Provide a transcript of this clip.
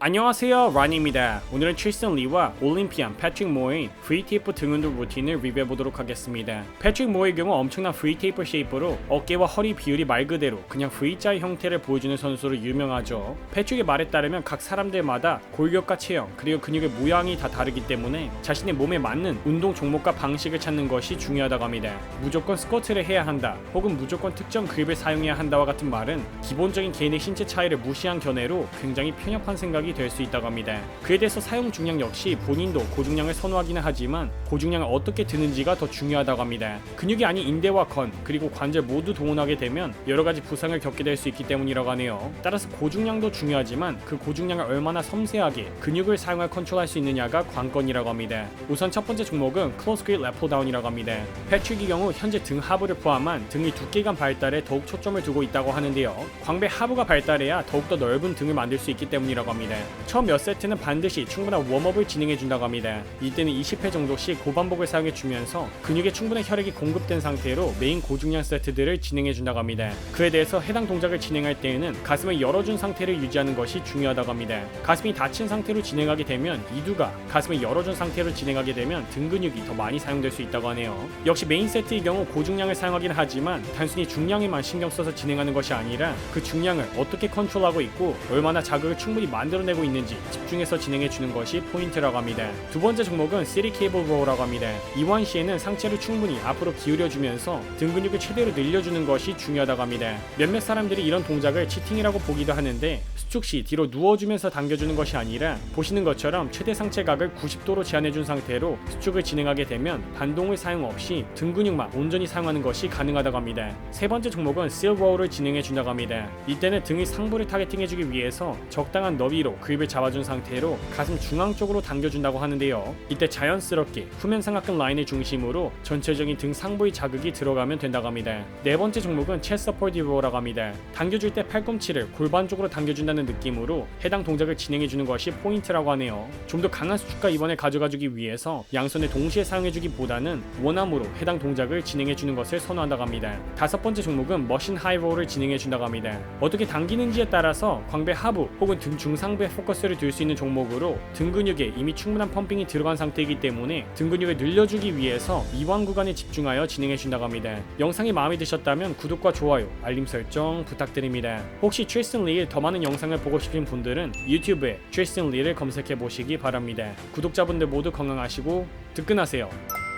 안녕하세요, 란입니다. 오늘은 트리스턴 리와 올림피안 패트릭 모어의 프리테이프 등운동 루틴을 리뷰해보도록 하겠습니다. 패트릭 모어의 경우 엄청난 프리테이프 쉐이프로 어깨와 허리 비율이 말 그대로 그냥 V자의 형태를 보여주는 선수로 유명하죠. 패트릭의 말에 따르면 각 사람들마다 골격과 체형 그리고 근육의 모양이 다 다르기 때문에 자신의 몸에 맞는 운동 종목과 방식을 찾는 것이 중요하다고 합니다. 무조건 스쿼트를 해야 한다 혹은 무조건 특정 그립을 사용해야 한다와 같은 말은 기본적인 개인의 신체 차이를 무시한 견해로 굉장히 편협한 생각이 될 수 있다고 합니다. 그에 대해서 사용 중량 역시 본인도 고중량을 선호하기는 하지만 고중량을 어떻게 드는지가 더 중요하다고 합니다. 근육이 아닌 인대와 건 그리고 관절 모두 동원하게 되면 여러가지 부상을 겪게 될 수 있기 때문이라고 하네요. 따라서 고중량도 중요하지만 그 고중량을 얼마나 섬세하게 근육을 사용할 컨트롤할 수 있느냐가 관건이라고 합니다. 우선 첫 번째 종목은 클로스 그립 랩 폴다운이라고 합니다. 패트릭의 경우 현재 등 하부를 포함한 등의 두께감 발달에 더욱 초점을 두고 있다고 하는데요. 광배 하부가 발달해야 더욱더 넓은 등을 만들 수 있기 때문이라고 합니다. 처음 몇 세트는 반드시 충분한 웜업을 진행해준다고 합니다. 이때는 20회 정도씩 고반복을 사용해주면서 근육에 충분한 혈액이 공급된 상태로 메인 고중량 세트들을 진행해준다고 합니다. 그에 대해서 해당 동작을 진행할 때에는 가슴을 열어준 상태를 유지하는 것이 중요하다고 합니다. 가슴이 닫힌 상태로 진행하게 되면 이두가 가슴을 열어준 상태로 진행하게 되면 등 근육이 더 많이 사용될 수 있다고 하네요. 역시 메인 세트의 경우 고중량을 사용하긴 하지만 단순히 중량에만 신경 써서 진행하는 것이 아니라 그 중량을 어떻게 컨트롤하고 있고 얼마나 자극을 충분히 만들어내고 있는지 집중해서 진행해주는 것이 포인트라고 합니다. 두 번째 종목은 시리 케이블 로우라고 합니다. 이원 시에는 상체를 충분히 앞으로 기울여주면서 등 근육을 최대로 늘려주는 것이 중요하다고 합니다. 몇몇 사람들이 이런 동작을 치팅이라고 보기도 하는데 수축 시 뒤로 누워주면서 당겨주는 것이 아니라 보시는 것처럼 최대 상체각을 90도로 제한해준 상태로 수축을 진행하게 되면 반동을 사용 없이 등 근육만 온전히 사용하는 것이 가능하다고 합니다. 세 번째 종목은 실 로우를 진행해준다고 합니다. 이때는 등의 상부를 타겟팅해주기 위해서 적당한 너비로 그립을 잡아준 상태로 가슴 중앙 쪽으로 당겨준다고 하는데요. 이때 자연스럽게 후면 삼각근 라인을 중심으로 전체적인 등 상부의 자극이 들어가면 된다고 합니다. 네 번째 종목은 체스트 서포트 로우라고 합니다. 당겨줄 때 팔꿈치를 골반 쪽으로 당겨준다는 느낌으로 해당 동작을 진행해주는 것이 포인트라고 하네요. 좀 더 강한 수축과 입원을 가져가주기 위해서 양손을 동시에 사용해주기보다는 원암으로 해당 동작을 진행해주는 것을 선호한다고 합니다. 다섯 번째 종목은 머신 하이 로우를 진행해준다고 합니다. 어떻게 당기는지에 따라서 광배 하부 혹은 등 중상부에 포커스를 둘 수 있는 종목으로 등 근육에 이미 충분한 펌핑이 들어간 상태이기 때문에 등 근육을 늘려주기 위해서 이완 구간에 집중하여 진행해준다고 합니다. 영상이 마음에 드셨다면 구독과 좋아요, 알림 설정 부탁드립니다. 혹시 트리스턴 리의 더 많은 영상을 보고 싶은 분들은 유튜브에 트리스턴 리를 검색해 보시기 바랍니다. 구독자분들 모두 건강하시고 득근하세요.